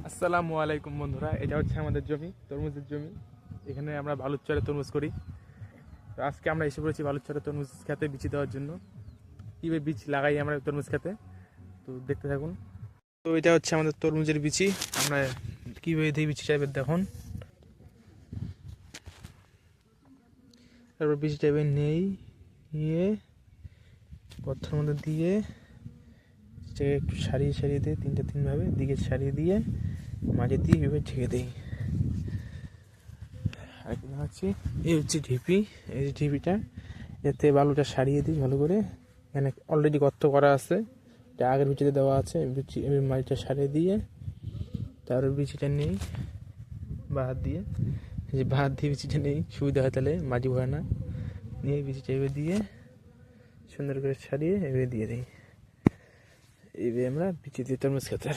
আসসালামু আলাইকুম বন্ধুরা, এটা হচ্ছে আমাদের জমি, তরমুজের জমি। এখানে আমরা বালুচরে তরমুজ করি। তো আজকে আমরা এসে পড়েছি বালুচরে তরমুজ খেতে বিচি দেওয়ার জন্য। কীভাবে বীজ লাগাই আমরা তরমুজ খেতে, তো দেখতে থাকুন। তো এটা হচ্ছে আমাদের তরমুজের বিচি। আমরা কীভাবে দিই বিচি টাইপের দেখুন। তারপর বিচি টাইপের নিয়ে পথর মধ্যে দিয়ে সেটাকে একটু সারিয়ে সারিয়ে দিয়ে তিনভাবে দিকে সারিয়ে দিয়ে মাঝে দিয়ে এভাবে ঢেকে দিই। আর হচ্ছে এই হচ্ছে ঢিপি, এই যে ঢিপিটা, এতে বালুটা সারিয়ে দিই ভালো করে। এখানে অলরেডি গর্ত করা আছে, এটা আগের বিচিতে দেওয়া আছে। বিচি মাটিটা সারিয়ে দিয়ে তারপর বিচিটা নেই বাহাত দিয়ে, যে বাহাত দিয়ে বিচিটা নেই সুবিধা হয়, তাহলে মাটি ভরে না। নিয়ে বিচিটা এভাবে দিয়ে সুন্দর করে সারিয়ে এভাবে দিয়ে দিই। এইভাবে আমরা বিচি দিয়ে তরমুজ খেতে।